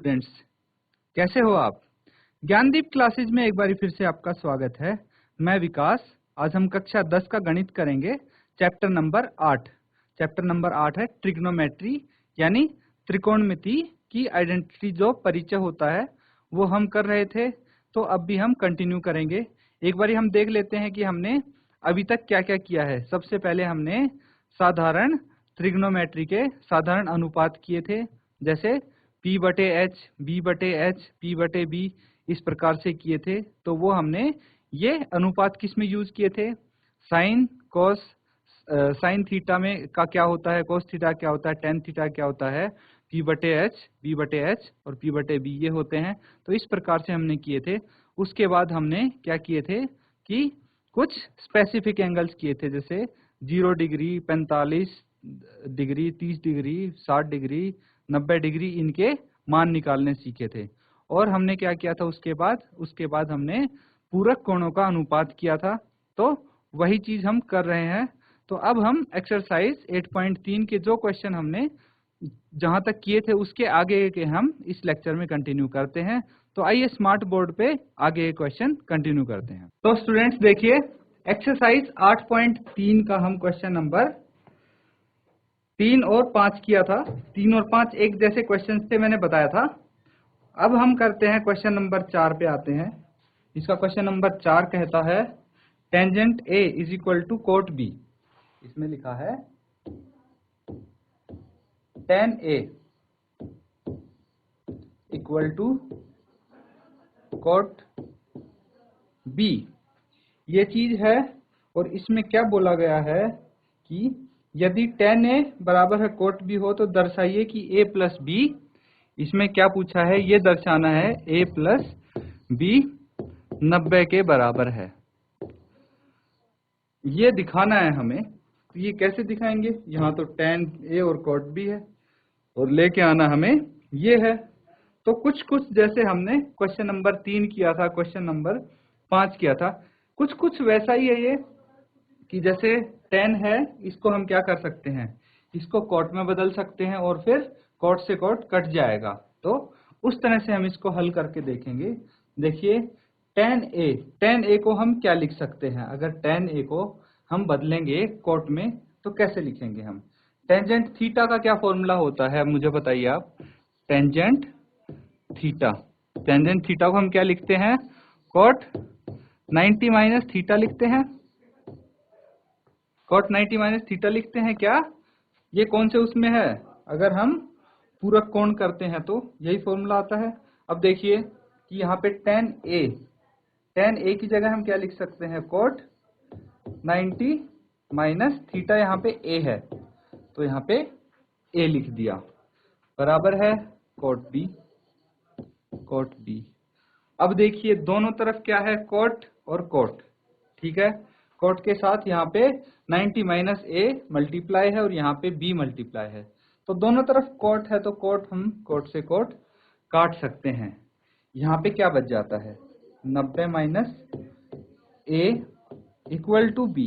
Students, कैसे हो आप। ज्ञानदीप क्लासेज में एक बार फिर से आपका स्वागत है। मैं विकास। आज हम कक्षा 10 का गणित करेंगे। Chapter number 8। चैप्टर नंबर 8 है ट्रिग्नोमेट्री, यानी त्रिकोणमिति की आइडेंटिटी, जो परिचय होता है वो हम कर रहे थे, तो अब भी हम कंटिन्यू करेंगे। एक बार हम देख लेते हैं कि हमने अभी तक क्या क्या किया है। सबसे पहले हमने साधारण त्रिग्नोमेट्री के साधारण अनुपात किए थे, जैसे P/H, B/H, P/B, इस प्रकार से किए थे। तो वो हमने ये अनुपात किस में यूज किए थे, साइन कॉस, साइन थीटा में का क्या होता है, कॉस थीटा क्या होता है, टेन थीटा क्या होता है, P/H, B/H और P/B ये होते हैं। तो इस प्रकार से हमने किए थे। उसके बाद हमने क्या किए थे कि कुछ स्पेसिफिक एंगल्स किए थे, जैसे 0 degree, 45 degree, 30 degree, 60 degree, 90 degree, इनके मान निकालने सीखे थे। और हमने क्या किया था उसके बाद हमने पूरक कोणों का अनुपात किया था। तो वही चीज हम कर रहे हैं। तो अब हम एक्सरसाइज 8.3 के जो क्वेश्चन हमने जहां तक किए थे उसके आगे के हम इस लेक्चर में कंटिन्यू करते हैं। तो आइए स्मार्ट बोर्ड पे आगे क्वेश्चन कंटिन्यू करते हैं। तो स्टूडेंट्स देखिए, एक्सरसाइज 8.3 का हम क्वेश्चन नंबर 3 और 5 किया था। 3 और 5 एक जैसे क्वेश्चन थे, मैंने बताया था। अब हम करते हैं क्वेश्चन नंबर 4 पे आते हैं। इसका क्वेश्चन नंबर 4 कहता है tangent A is equal to cot B। इसमें लिखा है tan A equal to cot B, ये चीज है। और इसमें क्या बोला गया है कि यदि tan A बराबर है कोट B हो तो दर्शाइए कि A प्लस B, इसमें क्या पूछा है, ये दर्शाना है A प्लस B 90 के बराबर है। ये दिखाना है हमें। तो ये कैसे दिखाएंगे, यहाँ तो tan A और कोट B है और लेके आना हमें ये है। तो कुछ कुछ जैसे हमने क्वेश्चन नंबर 3 किया था, क्वेश्चन नंबर 5 किया था, कुछ कुछ वैसा ही है ये, कि जैसे tan है, इसको हम क्या कर सकते हैं, इसको कोट में बदल सकते हैं और फिर कोट से कोट कट जाएगा। तो उस तरह से हम इसको हल करके देखेंगे। देखिए tan A को हम क्या लिख सकते हैं, अगर tan A को हम बदलेंगे कोट में तो कैसे लिखेंगे हम। टेंजेंट थीटा का क्या फॉर्मूला होता है, मुझे बताइए आप। टेंजेंट थीटा, टेंजेंट थीटा को हम क्या लिखते हैं, कोट 90 माइनस थीटा लिखते हैं। कोट 90 माइनस थीटा लिखते हैं क्या, ये कौन से उसमें है, अगर हम पूरक कोण करते हैं तो यही फॉर्मूला आता है। अब देखिए कि यहाँ पे tan A की जगह हम क्या लिख सकते हैं, कोट 90 माइनस थीटा, यहाँ पे A है तो यहाँ पे A लिख दिया, बराबर है कोट B। अब देखिए दोनों तरफ क्या है, कोट और कोट, ठीक है। कोट के साथ यहाँ पे 90 माइनस A मल्टीप्लाई है और यहाँ पे B मल्टीप्लाई है। तो दोनों तरफ कोट है तो कोट हम कोट से कोट काट सकते हैं। यहाँ पे क्या बच जाता है, 90 minus A equal to B।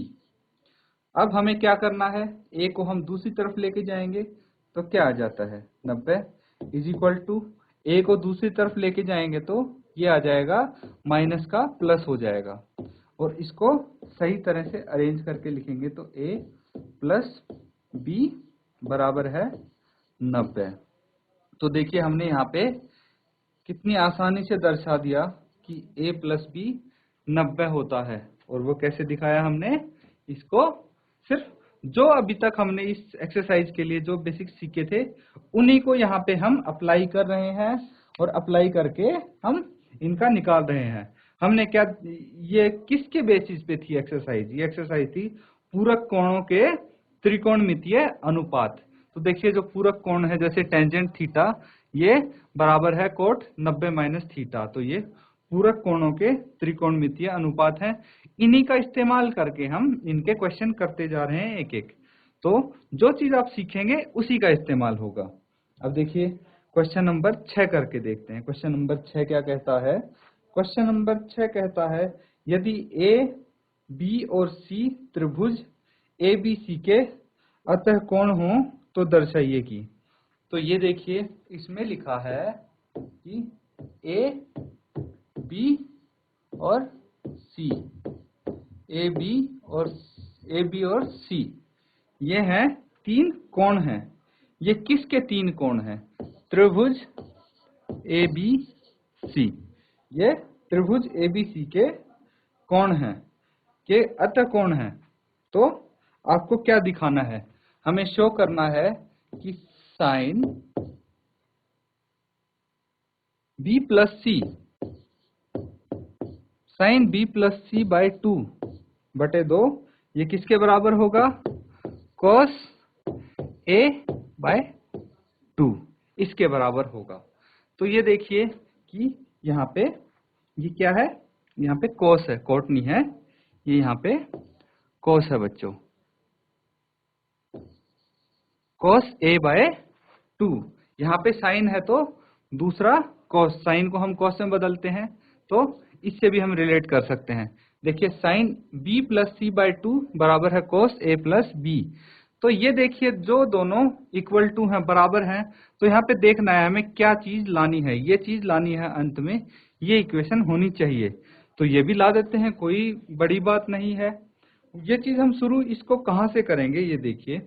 अब हमें क्या करना है, A को हम दूसरी तरफ लेके जाएंगे तो क्या आ जाता है, 90 इज इक्वल टू A को दूसरी तरफ लेके जाएंगे तो ये आ जाएगा माइनस का प्लस हो जाएगा। और इसको सही तरह से अरेंज करके लिखेंगे तो A प्लस B बराबर है 90। तो देखिए हमने यहाँ पे कितनी आसानी से दर्शा दिया कि A प्लस B 90 होता है। और वो कैसे दिखाया हमने, इसको सिर्फ जो अभी तक हमने इस एक्सरसाइज के लिए जो बेसिक सीखे थे उन्हीं को यहाँ पे हम अप्लाई कर रहे हैं और अप्लाई करके हम इनका निकाल रहे हैं। हमने क्या, ये किसके बेसिस पे थी एक्सरसाइज, ये एक्सरसाइज थी पूरक कोणों के त्रिकोणमितीय अनुपात। तो देखिए जो पूरक कोण है, जैसे टेंजेंट थीटा, ये बराबर है कोट 90 माइनस थीटा। तो ये पूरक कोणों के त्रिकोणमितीय अनुपात हैं। इन्हीं का इस्तेमाल करके हम इनके क्वेश्चन करते जा रहे हैं एक एक। तो जो चीज आप सीखेंगे उसी का इस्तेमाल होगा। अब देखिए क्वेश्चन नंबर 6 करके देखते हैं। क्वेश्चन नंबर 6 क्या कहता है, क्वेश्चन नंबर 6 कहता है यदि A, B और C त्रिभुज ABC के अतः कोण हो तो दर्शाइए कि। तो ये देखिए इसमें लिखा है कि ए बी और सी, ए बी और सी, ये हैं तीन कोण हैं। ये किसके तीन कोण हैं? त्रिभुज ए बी सी, ये त्रिभुज ए बी सी के कोण हैं, के अतः कोण हैं। तो आपको क्या दिखाना है? हमें शो करना है कि sine B plus C, sine B plus C by 2/2 ये किसके बराबर होगा? कॉस ए बाय 2, इसके बराबर होगा। तो ये देखिए कि यहाँ पे ये क्या है? यहाँ पे कॉस है, कॉट नहीं है, ये यहाँ पे कॉस है बच्चों, कॉस ए बाय 2। यहाँ पे साइन है तो दूसरा कॉस, साइन को हम कॉस में बदलते हैं तो इससे भी हम रिलेट कर सकते हैं। देखिए sine b plus C by 2 बराबर है कॉस ए प्लस बी। तो ये देखिए जो दोनों इक्वल टू हैं, बराबर हैं, तो यहाँ पे देखना है हमें क्या चीज लानी है। ये चीज लानी है अंत में, ये इक्वेशन होनी चाहिए। तो ये भी ला देते हैं, कोई बड़ी बात नहीं है। ये चीज हम शुरू इसको कहाँ से करेंगे? ये देखिए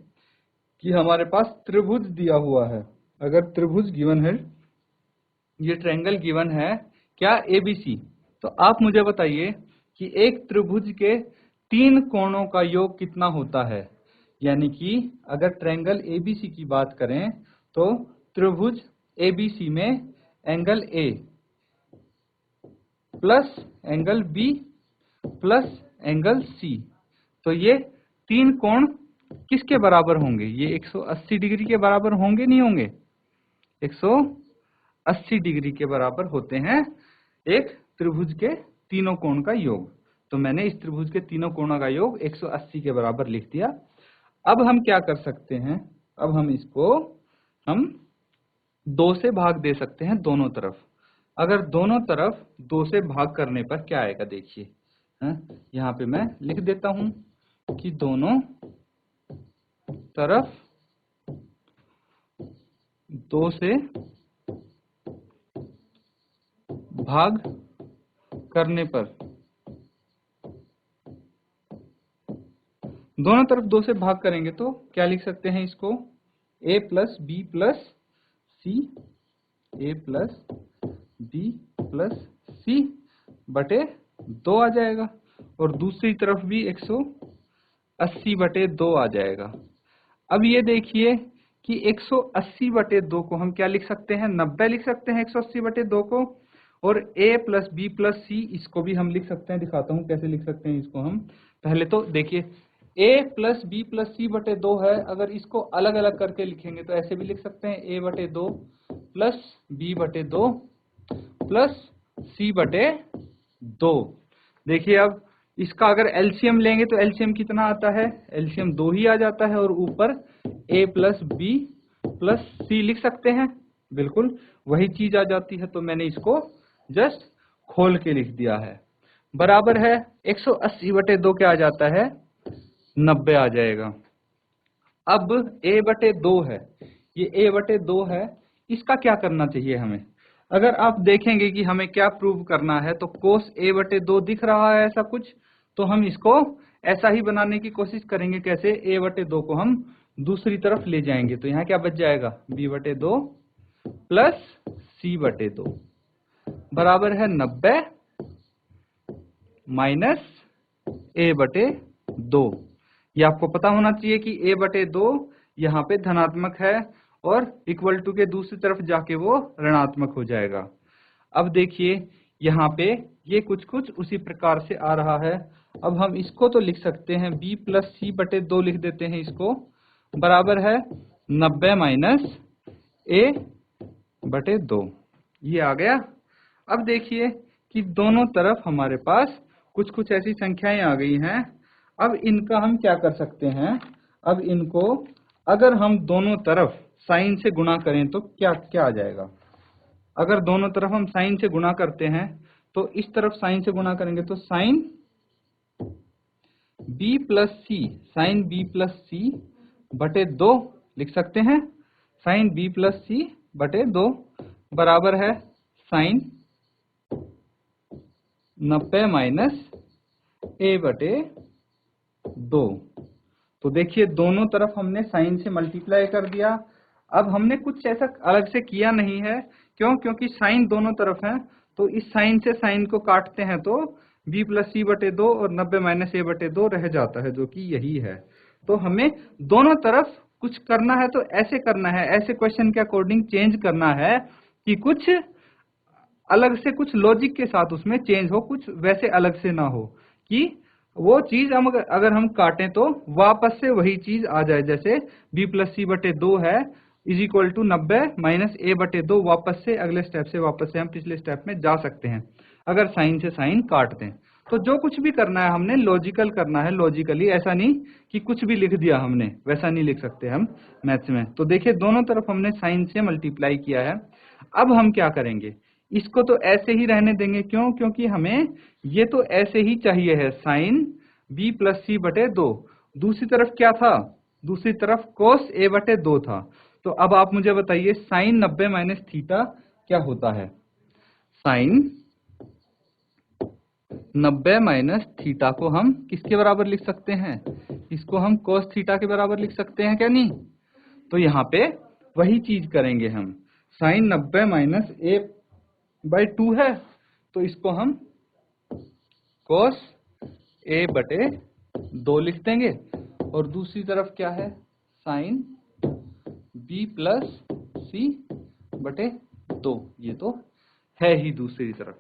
कि हमारे पास त्रिभुज दिया हुआ है। अगर त्रिभुज गिवन है, ये ट्रायंगल गिवन है क्या? एबीसी। तो आप मुझे बताइए कि एक त्रिभुज के तीन कोणों का योग कितना होता है? यानी कि अगर ट्रायंगल एबीसी की बात करें तो त्रिभुज एबीसी में angle A plus angle B plus angle C, तो ये तीन कोण किसके बराबर होंगे? ये 180 डिग्री के बराबर होंगे, नहीं होंगे? 180 डिग्री के बराबर होते हैं एक त्रिभुज के तीनों कोण का योग। तो मैंने इस त्रिभुज के तीनों कोणों का योग 180 के बराबर लिख दिया। अब हम क्या कर सकते हैं? अब हम इसको 2 से भाग दे सकते हैं दोनों तरफ। अगर दोनों तरफ 2 से भाग करने पर क्या आएगा? देखिए यहाँ पे मैं लिख देता हूं कि दोनों तरफ 2 से भाग करने पर, दोनों तरफ 2 से भाग करेंगे तो क्या लिख सकते हैं इसको? a plus b plus c, a plus b plus c बटे 2 आ जाएगा, और दूसरी तरफ भी 180/2 आ जाएगा। अब ये देखिए कि 180/2 को हम क्या लिख सकते हैं? 90 लिख सकते हैं 180/2 को। और a प्लस बी प्लस सी, इसको भी हम लिख सकते हैं। दिखाता हूं कैसे लिख सकते हैं इसको हम। पहले तो देखिए a plus b plus c बटे 2 है, अगर इसको अलग अलग करके लिखेंगे तो ऐसे भी लिख सकते हैं a/2 plus b/2 plus c/2। देखिए अब इसका अगर एलसीएम लेंगे तो एलसीएम कितना आता है? एलसीएम 2 ही आ जाता है, और ऊपर a प्लस बी प्लस सी लिख सकते हैं, बिल्कुल वही चीज आ जाती है। तो मैंने इसको जस्ट खोल के लिख दिया है। बराबर है 180/2 क्या आ जाता है? 90 आ जाएगा। अब a/2 है, ये a/2 है, इसका क्या करना चाहिए हमें? अगर आप देखेंगे कि हमें क्या प्रूव करना है, तो कोस a/2 दिख रहा है ऐसा कुछ, तो हम इसको ऐसा ही बनाने की कोशिश करेंगे। कैसे? a/2 को हम दूसरी तरफ ले जाएंगे, तो यहाँ क्या बच जाएगा? b/2 प्लस c/2 बराबर है 90 माइनस a/2। ये आपको पता होना चाहिए कि a/2 यहाँ पे धनात्मक है और इक्वल टू के दूसरी तरफ जाके वो ऋणात्मक हो जाएगा। अब देखिए यहाँ पे ये कुछ कुछ उसी प्रकार से आ रहा है। अब हम इसको तो लिख सकते हैं b प्लस c/2 लिख देते हैं इसको, बराबर है 90 माइनस a/2। ये आ गया। अब देखिए कि दोनों तरफ हमारे पास कुछ कुछ ऐसी संख्याएं आ गई हैं। अब इनका हम क्या कर सकते हैं? अब इनको अगर हम दोनों तरफ साइन से गुणा करें तो क्या क्या आ जाएगा? अगर दोनों तरफ हम साइन से गुणा करते हैं तो इस तरफ साइन से गुणा करेंगे तो sign b plus C, sign b plus c बटे 2 लिख सकते हैं, साइन b प्लस सी बटे 2 बराबर है साइन 90 माइनस a बटे 2। तो देखिए दोनों तरफ हमने साइन से मल्टीप्लाई कर दिया। अब हमने कुछ ऐसा अलग से किया नहीं है, क्यों? क्योंकि साइन दोनों तरफ है, तो इस साइन से साइन को काटते हैं तो b प्लस सी बटे 2 और 90 माइनस a बटे 2 रह जाता है, जो कि यही है। तो हमें दोनों तरफ कुछ करना है तो ऐसे करना है, ऐसे क्वेश्चन के अकॉर्डिंग चेंज करना है कि कुछ अलग से, कुछ लॉजिक के साथ उसमें चेंज हो, कुछ वैसे अलग से ना हो कि वो चीज हम अगर हम काटें तो वापस से वही चीज आ जाए। जैसे b प्लस सी बटे 2 है is equal to 90 minus a बटे 2, वापस से अगले स्टेप से वापस से हम पिछले स्टेप में जा सकते हैं अगर साइन से साइन काट दें। तो जो कुछ भी करना है हमने लॉजिकल करना है, लॉजिकली, ऐसा नहीं कि कुछ भी लिख दिया हमने, वैसा नहीं लिख सकते हम मैथ्स में। तो देखिए दोनों तरफ हमने साइन से मल्टीप्लाई किया है। अब हम क्या करेंगे, इसको तो ऐसे ही रहने देंगे, क्यों? क्योंकि हमें ये तो ऐसे ही चाहिए है, साइन b प्लस सी बटे 2। दूसरी तरफ क्या था? दूसरी तरफ cos a बटे 2 था। तो अब आप मुझे बताइए साइन 90 माइनस थीटा क्या होता है? साइन 90 माइनस थीटा को हम किसके बराबर लिख सकते हैं? इसको हम cos थीटा के बराबर लिख सकते हैं क्या? नहीं। तो यहाँ पे वही चीज करेंगे हम, साइन 90 माइनस a बाई 2 है तो इसको हम cos a बटे 2 लिख देंगे, और दूसरी तरफ क्या है? साइन b प्लस सी बटे 2, ये तो है ही दूसरी तरफ।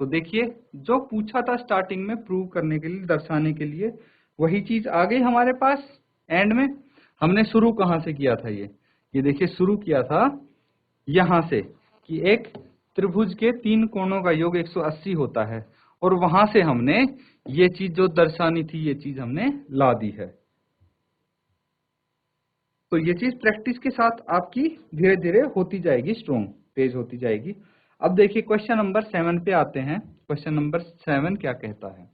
तो देखिए जो पूछा था स्टार्टिंग में प्रूव करने के लिए, दर्शाने के लिए, वही चीज आ गई हमारे पास एंड में। हमने शुरू कहाँ से किया था? ये देखिए शुरू किया था यहां से कि एक त्रिभुज के 3 कोणों का योग 180 होता है, और वहां से हमने ये चीज जो दर्शानी थी ये चीज हमने ला दी है। तो ये चीज प्रैक्टिस के साथ आपकी धीरे धीरे होती जाएगी, स्ट्रोंग, तेज होती जाएगी। अब देखिए क्वेश्चन नंबर 7 पे आते हैं। क्वेश्चन नंबर 7 क्या कहता है?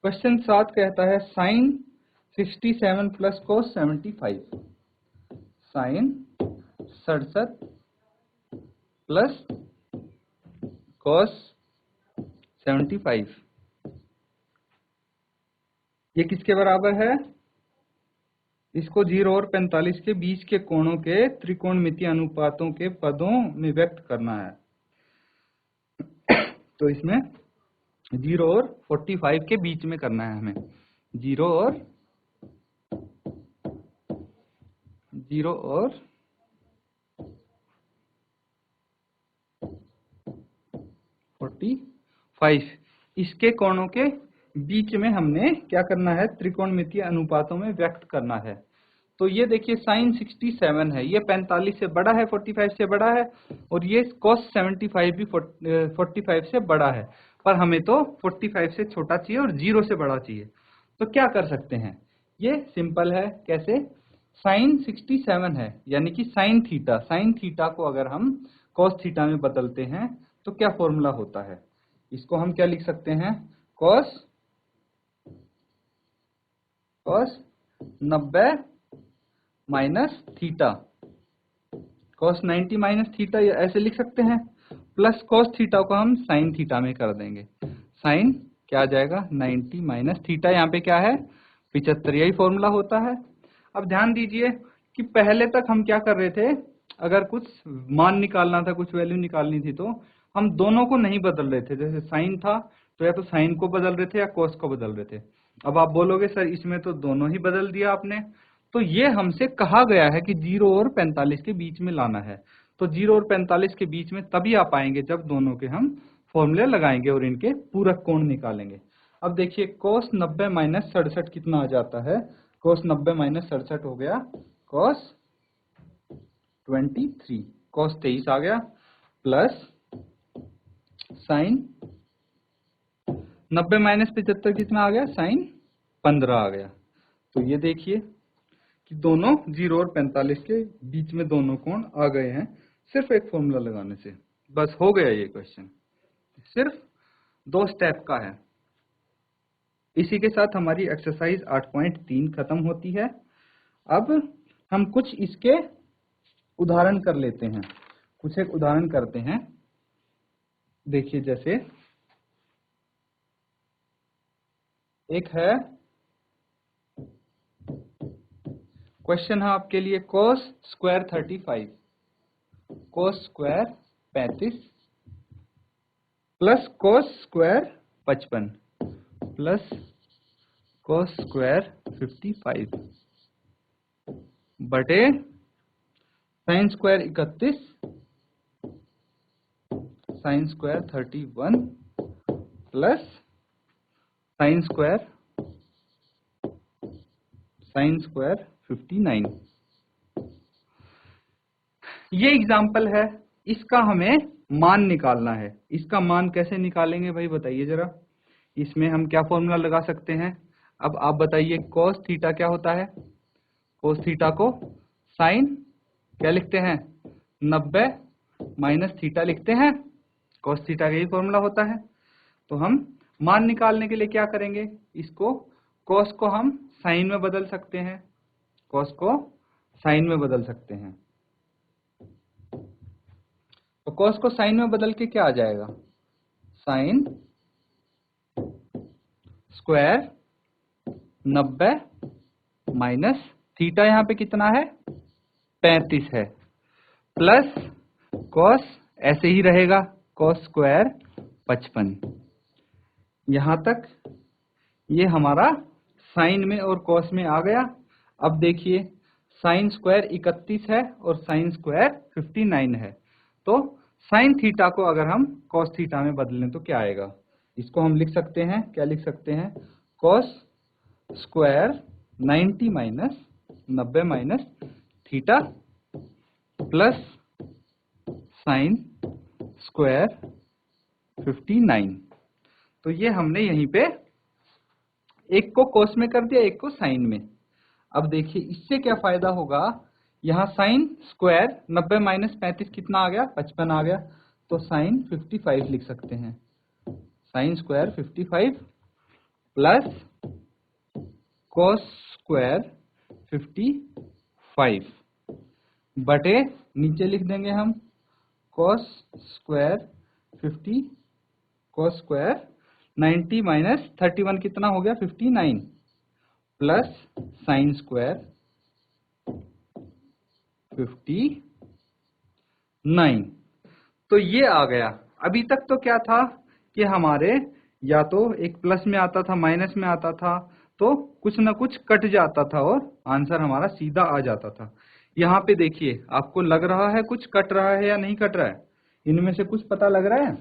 क्वेश्चन 7 कहता है sine 67 plus cos 75, sine 67 plus cos 75 ये किसके बराबर है? इसको 0 और 45 के बीच के कोणों के त्रिकोणमितीय अनुपातों के पदों में व्यक्त करना है। तो इसमें 0 और 45 के बीच में करना है हमें, 0 और 45 इसके कोणों के बीच में हमने क्या करना है? त्रिकोणमितीय अनुपातों में व्यक्त करना है। तो ये देखिए साइन 67 है, ये 45 से बड़ा है, 45 से बड़ा है, और ये cos 75 भी 45 से बड़ा है, पर हमें तो 45 से छोटा चाहिए और 0 से बड़ा चाहिए। तो क्या कर सकते हैं? ये सिंपल है। कैसे? साइन 67 है यानी कि साइन थीटा को अगर हम cos थीटा में बदलते हैं तो क्या फॉर्मूला होता है? इसको हम क्या लिख सकते हैं? cos 90 minus theta, cos 90 minus theta ऐसे लिख सकते हैं, प्लस cos थीटा को हम साइन थीटा में कर देंगे। साइन क्या आ जाएगा? 90 माइनस थीटा, यहाँ पे क्या है? 75, यही फॉर्मूला होता है। अब ध्यान दीजिए कि पहले तक हम क्या कर रहे थे, अगर कुछ मान निकालना था, कुछ वैल्यू निकालनी थी, तो हम दोनों को नहीं बदल रहे थे। जैसे साइन था तो या तो साइन को बदल रहे थे या cos को बदल रहे थे। अब आप बोलोगे सर इसमें तो दोनों ही बदल दिया आपने। तो ये हमसे कहा गया है कि 0 और 45 के बीच में लाना है। तो 0 और 45 के बीच में तभी आ पाएंगे जब दोनों के हम फॉर्मूले लगाएंगे और इनके पूरक कोण निकालेंगे। अब देखिए cos 90 माइनस 67 कितना आ जाता है? cos 90 माइनस 67 हो गया cos 23, cos 23 आ गया, प्लस साइन 90 माइनस 75 कितना आ गया? साइन 15 आ गया। तो ये देखिए कि दोनों 0 और 45 के बीच में दोनों कोण आ गए हैं सिर्फ एक फॉर्मूला लगाने से। बस हो गया ये क्वेश्चन, सिर्फ 2 स्टेप का है। इसी के साथ हमारी एक्सरसाइज 8.3 खत्म होती है। अब हम कुछ इसके उदाहरण कर लेते हैं, कुछ एक उदाहरण करते हैं। देखिए जैसे एक है क्वेश्चन है आपके लिए, cos square 35, cos square 35 plus cos square 55 plus cos square 55 बटे sine square 31 sine square 31 plus sine square 59। ये एग्जाम्पल है, इसका हमें मान निकालना है। इसका मान कैसे निकालेंगे भाई बताइए जरा। इसमें हम क्या फॉर्मूला लगा सकते हैं? अब आप बताइए, कोस थीटा क्या होता है? कोस थीटा को साइन क्या लिखते हैं? 90 माइनस थीटा लिखते हैं। कोस थीटा का यही फॉर्मूला होता है। तो हम मान निकालने के लिए क्या करेंगे? इसको कोस को हम साइन में बदल सकते हैं, कोस को साइन में बदल सकते हैं। तो कोस को साइन में बदल के क्या आ जाएगा? साइन स्क्वायर 90 माइनस थीटा यहाँ पे कितना है? 35 है, प्लस कोस ऐसे ही रहेगा, कोस स्क्वायर 55। यहां तक ये हमारा साइन में और कोस में आ गया। अब देखिए, साइन स्क्वायर 31 है और साइन स्क्वायर 59 है। तो साइन थीटा को अगर हम कोस थीटा में बदलें तो क्या आएगा? इसको हम लिख सकते हैं, क्या लिख सकते हैं? Cos square 90 minus 90 minus theta plus sine square 59। तो ये हमने यहीं पे एक को कोस में कर दिया, एक को साइन में। अब देखिए इससे क्या फायदा होगा? यहाँ साइन स्क्वायर 90 माइनस 35 कितना आ गया? 55 आ गया। तो साइन 55 लिख सकते हैं, sine square 55 plus cos square 55 बटे नीचे लिख देंगे हम cos square 50 cos square 90 minus 31 कितना हो गया? 59 प्लस साइन स्क्वायर 59। तो ये आ गया। अभी तक तो क्या था कि हमारे या तो एक प्लस में आता था, माइनस में आता था, तो कुछ ना कुछ कट जाता था और आंसर हमारा सीधा आ जाता था। यहाँ पे देखिए, आपको लग रहा है कुछ कट रहा है या नहीं कट रहा है? इनमें से कुछ पता लग रहा है?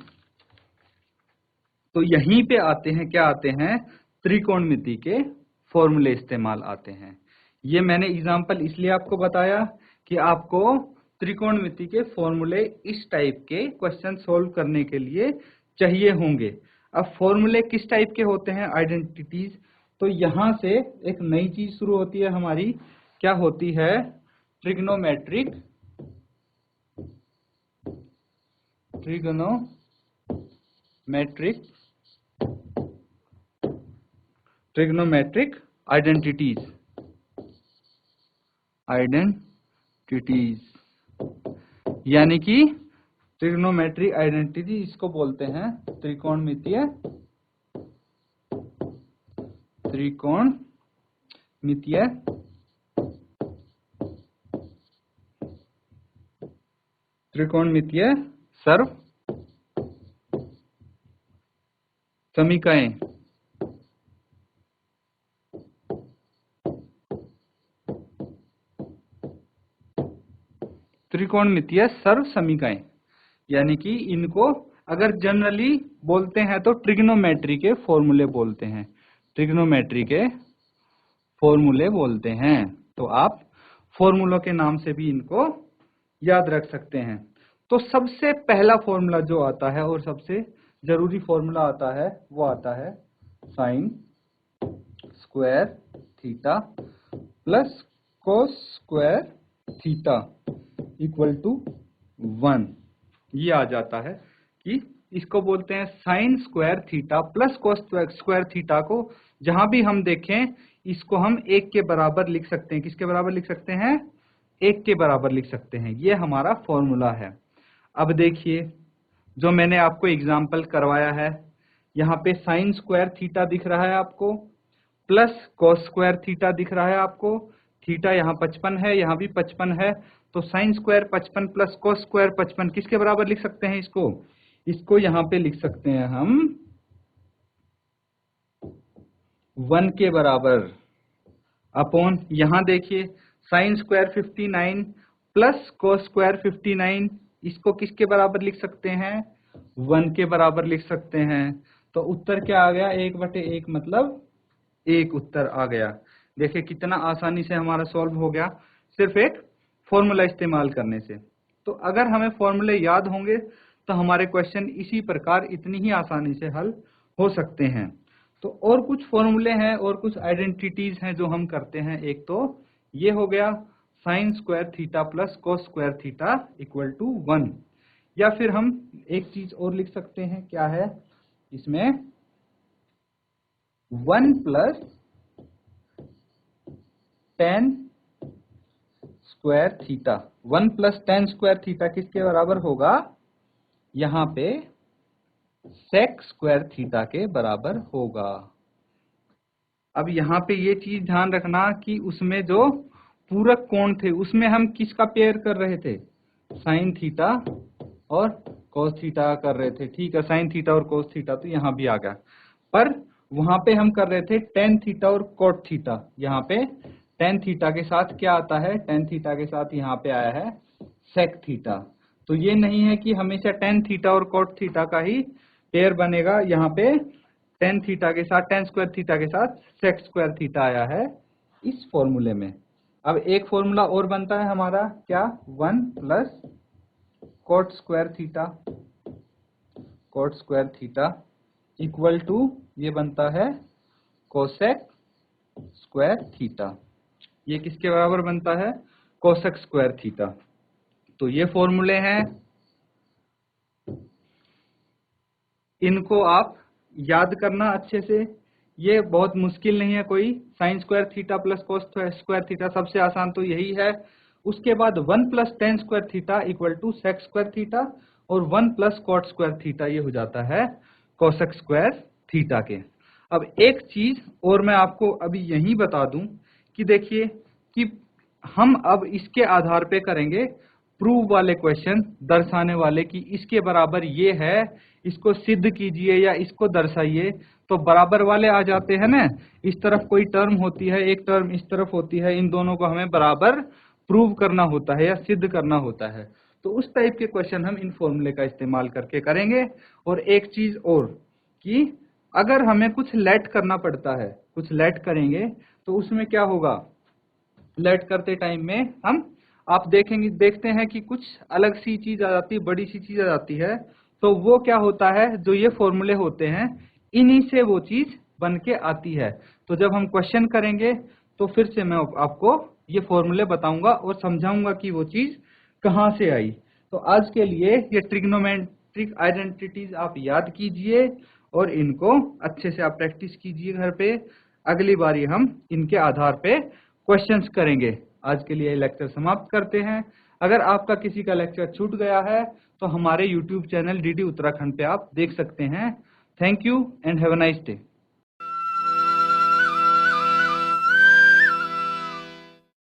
तो यहीं पे आते हैं, क्या आते हैं? त्रिकोणमिति के फॉर्मूले इस्तेमाल आते हैं। ये मैंने एग्जांपल इसलिए आपको बताया कि आपको त्रिकोणमिति के फॉर्मूले इस टाइप के क्वेश्चन सोल्व करने के लिए चाहिए होंगे। अब फॉर्मूले किस टाइप के होते हैं? आइडेंटिटीज। तो यहां से एक नई चीज शुरू होती है हमारी, क्या होती है? ट्रिग्नोमेट्रिक ट्रिग्नोमेट्रिक आइडेंटिटीज यानी कि ट्रिग्नोमेट्रिक आइडेंटिटी, इसको बोलते हैं त्रिकोणमितीय सर्व समीकरण। त्रिकोणमितीय सर्व समीकरण यानी कि इनको अगर जनरली बोलते हैं तो ट्रिग्नोमेट्री के फॉर्मूले बोलते हैं, ट्रिग्नोमेट्री के फॉर्मूले बोलते हैं। तो आप फॉर्मूलों के नाम से भी इनको याद रख सकते हैं। तो सबसे पहला फॉर्मूला जो आता है और सबसे जरूरी फॉर्मूला आता है, वो आता है sine square theta plus cos square theta equal to 1। ये आ जाता है कि इसको बोलते हैं sine square theta plus cos square theta को जहां भी हम देखें इसको हम 1 के बराबर लिख सकते हैं। किसके बराबर लिख सकते हैं? 1 के बराबर लिख सकते हैं। ये हमारा फॉर्मूला है। अब देखिए जो मैंने आपको एग्जाम्पल करवाया है, यहाँ पे साइन स्क्वायर थीटा दिख रहा है आपको, प्लस कॉस स्क्वायर थीटा दिख रहा है आपको। थीटा यहाँ 55 है, यहाँ भी 55 है, तो sine square 55 plus cos square 55 किसके बराबर लिख सकते हैं इसको यहाँ पे लिख सकते हैं हम 1 के बराबर। अपॉन यहाँ देखिए sine square 59 plus cos square 59, इसको किसके बराबर लिख सकते हैं 1 के बराबर लिख सकते हैं। तो उत्तर क्या आ गया 1/1 मतलब 1 उत्तर आ गया। देखिए कितना आसानी से हमारा सॉल्व हो गया सिर्फ एक फॉर्मूला इस्तेमाल करने से। तो अगर हमें फॉर्मूले याद होंगे तो हमारे क्वेश्चन इसी प्रकार इतनी ही आसानी से हल हो सकते हैं। तो और कुछ फॉर्मूले हैं और कुछ आइडेंटिटीज हैं जो हम करते हैं। एक तो ये हो गया sine square theta plus cos square theta equal to 1, या फिर हम एक चीज और लिख सकते हैं, क्या है इसमें 1 plus tan square theta. 1 plus tan square theta किसके बराबर होगा, यहाँ पे सेक स्क्वायर थीटा के बराबर होगा। अब यहाँ पे ये चीज ध्यान रखना कि उसमें जो पूरक कोण थे उसमें हम किसका पेयर कर रहे थे, साइन थीटा और कॉस थीटा कर रहे थे। ठीक है, साइन थीटा और कॉस थीटा तो यहाँ भी आ गया, पर वहां पे हम कर रहे थे टेन थीटा और कॉट थीटा। यहाँ पे टेन थीटा के साथ क्या आता है, टेन थीटा के साथ यहाँ पे आया है सेक थीटा। तो ये नहीं है कि हमेशा टेन थीटा और कॉट थीटा का ही पेयर बनेगा, यहाँ पे टेन थीटा के साथ टेन स्क्वायर थीटा के साथ सेक स्क्वायर थीटा आया है इस फॉर्मूले में। अब एक फॉर्मूला और बनता है हमारा, क्या 1 plus cot square theta equal to ये बनता है कोसेक स्क्वायर थीटा। ये किसके बराबर बनता है, कोसेक स्क्वायर थीटा। तो ये फॉर्मूले हैं, इनको आप याद करना अच्छे से, ये बहुत मुश्किल नहीं है कोई। Sine square theta plus cos square theta सबसे आसान तो यही है। उसके बाद 1 plus tan square theta equal to sec square theta, और 1 प्लस कॉट स्क्वायर थीटा ये हो जाता है कोसेक स्क्वायर थीटा के। अब एक चीज और मैं आपको अभी यही बता दूं कि देखिए कि हम अब इसके आधार पे करेंगे प्रूव वाले क्वेश्चन, दर्शाने वाले कि इसके बराबर ये है, इसको सिद्ध कीजिए या इसको दर्शाइए। तो बराबर वाले आ जाते हैं ना, इस तरफ कोई टर्म होती है, एक टर्म इस तरफ होती है, इन दोनों को हमें बराबर प्रूव करना होता है या सिद्ध करना होता है। तो उस टाइप के क्वेश्चन हम इन फॉर्मूले का इस्तेमाल करके करेंगे। और एक चीज और कि अगर हमें कुछ लेट करना पड़ता है, कुछ लेट करेंगे तो उसमें क्या होगा, लेट करते टाइम में हम आप देखते हैं कि कुछ अलग सी चीज आ जाती है, बड़ी सी चीज आ जाती है। तो वो क्या होता है, जो ये फॉर्मूले होते हैं इन्हीं से वो चीज बन के आती है। तो जब हम क्वेश्चन करेंगे तो फिर से मैं आपको ये फॉर्मूले बताऊंगा और समझाऊंगा कि वो चीज कहाँ से आई। तो आज के लिए ये ट्रिग्नोमेट्रिक आइडेंटिटीज आप याद कीजिए और इनको अच्छे से आप प्रैक्टिस कीजिए घर पे। अगली बारी हम इनके आधार पे क्वेश्चंस करेंगे। आज के लिए लेक्चर समाप्त करते हैं। अगर आपका किसी का लेक्चर छूट गया है तो हमारे YouTube चैनल DD उत्तराखंड पे आप देख सकते हैं। Thank you and have a nice day.